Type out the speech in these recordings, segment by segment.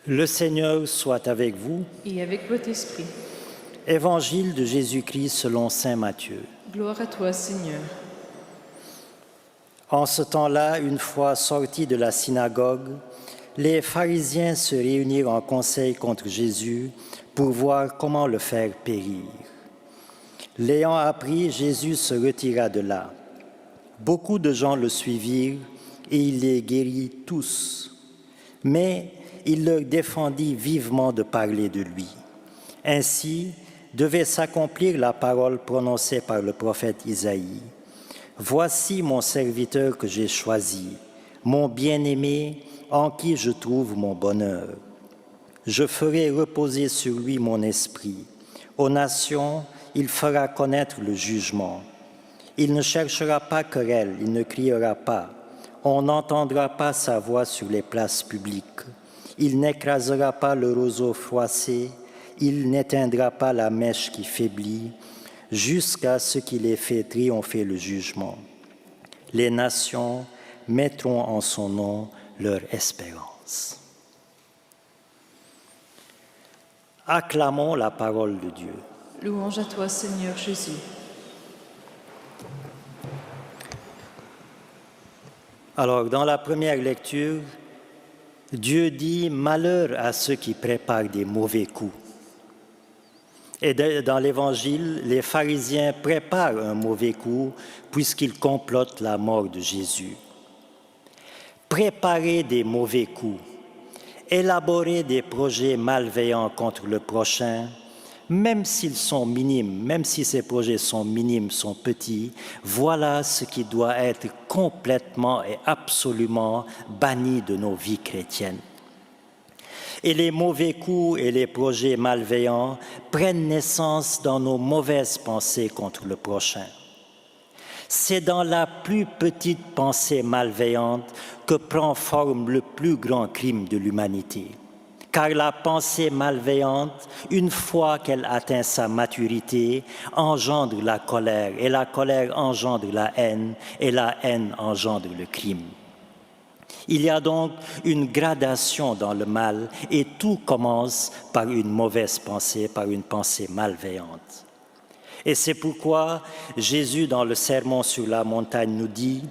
Le Seigneur soit avec vous. Et avec votre esprit. Évangile de Jésus-Christ selon saint Matthieu. Gloire à toi, Seigneur. En ce temps-là, une fois sortis de la synagogue, les pharisiens se réunirent en conseil contre Jésus pour voir comment le faire périr. L'ayant appris, Jésus se retira de là. Beaucoup de gens le suivirent et il les guérit tous. Mais il leur défendit vivement de parler de lui. Ainsi devait s'accomplir la parole prononcée par le prophète Isaïe. « Voici mon serviteur que j'ai choisi, mon bien-aimé en qui je trouve mon bonheur. Je ferai reposer sur lui mon esprit. Aux nations, il fera connaître le jugement. Il ne cherchera pas querelle, il ne criera pas. On n'entendra pas sa voix sur les places publiques. Il n'écrasera pas le roseau froissé, il n'éteindra pas la mèche qui faiblit, jusqu'à ce qu'il ait fait triompher le jugement. Les nations mettront en son nom leur espérance. » Acclamons la parole de Dieu. Louange à toi, Seigneur Jésus. Alors, dans la première lecture, Dieu dit « Malheur à ceux qui préparent des mauvais coups ». Et dans l'Évangile, les pharisiens préparent un mauvais coup puisqu'ils complotent la mort de Jésus. Préparer des mauvais coups, élaborer des projets malveillants contre le prochain, même s'ils sont minimes, même si ces projets sont minimes, sont petits, voilà ce qui doit être complètement et absolument banni de nos vies chrétiennes. Et les mauvais coups et les projets malveillants prennent naissance dans nos mauvaises pensées contre le prochain. C'est dans la plus petite pensée malveillante que prend forme le plus grand crime de l'humanité. Car la pensée malveillante, une fois qu'elle atteint sa maturité, engendre la colère, et la colère engendre la haine, et la haine engendre le crime. Il y a donc une gradation dans le mal, et tout commence par une mauvaise pensée, par une pensée malveillante. Et c'est pourquoi Jésus, dans le Sermon sur la montagne, nous dit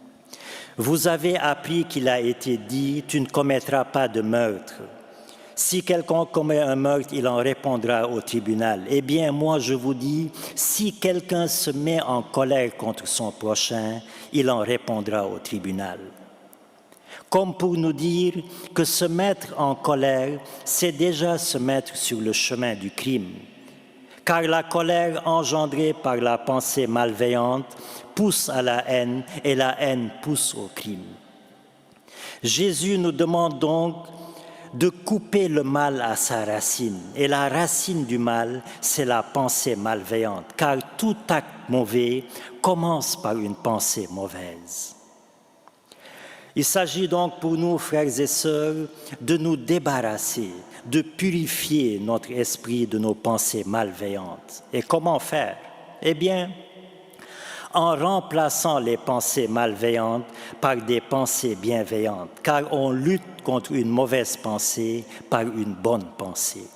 « Vous avez appris qu'il a été dit « Tu ne commettras pas de meurtre ». Si quelqu'un commet un meurtre, il en répondra au tribunal. Eh bien, moi, je vous dis, si quelqu'un se met en colère contre son prochain, il en répondra au tribunal. » Comme pour nous dire que se mettre en colère, c'est déjà se mettre sur le chemin du crime. Car la colère engendrée par la pensée malveillante pousse à la haine et la haine pousse au crime. Jésus nous demande donc de couper le mal à sa racine. Et la racine du mal, c'est la pensée malveillante, car tout acte mauvais commence par une pensée mauvaise. Il s'agit donc pour nous, frères et sœurs, de nous débarrasser, de purifier notre esprit de nos pensées malveillantes. Et comment faire? Eh bien, en remplaçant les pensées malveillantes par des pensées bienveillantes, car on lutte contre une mauvaise pensée par une bonne pensée.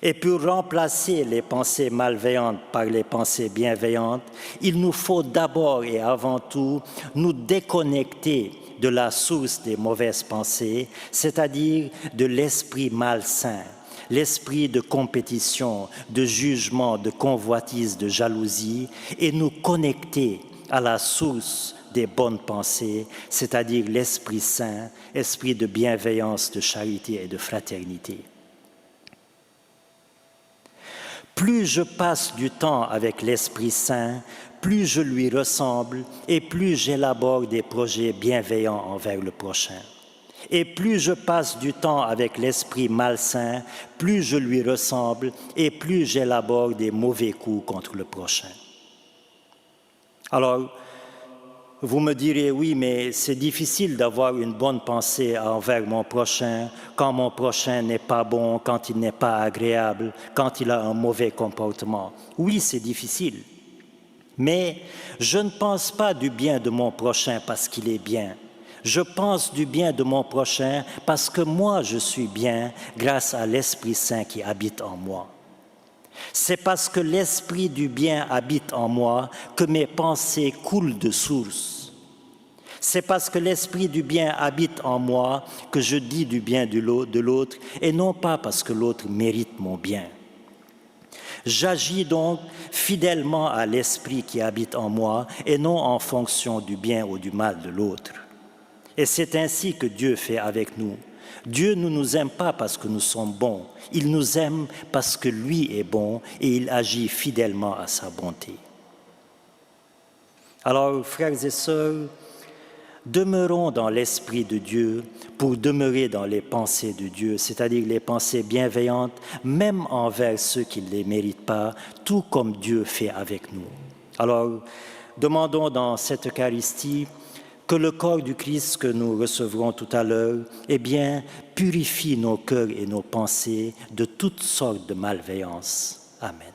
Et pour remplacer les pensées malveillantes par les pensées bienveillantes, il nous faut d'abord et avant tout nous déconnecter de la source des mauvaises pensées, c'est-à-dire de l'esprit malsain, l'esprit de compétition, de jugement, de convoitise, de jalousie, et nous connecter à la source des bonnes pensées, c'est-à-dire l'Esprit Saint, esprit de bienveillance, de charité et de fraternité. Plus je passe du temps avec l'Esprit Saint, plus je lui ressemble et plus j'élabore des projets bienveillants envers le prochain. Et plus je passe du temps avec l'esprit malsain, plus je lui ressemble et plus j'élabore des mauvais coups contre le prochain. Alors, vous me direz, oui, mais c'est difficile d'avoir une bonne pensée envers mon prochain quand mon prochain n'est pas bon, quand il n'est pas agréable, quand il a un mauvais comportement. Oui, c'est difficile. Mais je ne pense pas du bien de mon prochain parce qu'il est bien. Je pense du bien de mon prochain parce que moi je suis bien grâce à l'Esprit Saint qui habite en moi. C'est parce que l'Esprit du bien habite en moi que mes pensées coulent de source. C'est parce que l'Esprit du bien habite en moi que je dis du bien de l'autre et non pas parce que l'autre mérite mon bien. J'agis donc fidèlement à l'Esprit qui habite en moi et non en fonction du bien ou du mal de l'autre. Et c'est ainsi que Dieu fait avec nous. Dieu ne nous aime pas parce que nous sommes bons. Il nous aime parce que lui est bon et il agit fidèlement à sa bonté. Alors, frères et sœurs, demeurons dans l'Esprit de Dieu pour demeurer dans les pensées de Dieu, c'est-à-dire les pensées bienveillantes, même envers ceux qui ne les méritent pas, tout comme Dieu fait avec nous. Alors, demandons dans cette Eucharistie que le corps du Christ que nous recevrons tout à l'heure, purifie nos cœurs et nos pensées de toutes sortes de malveillances. Amen.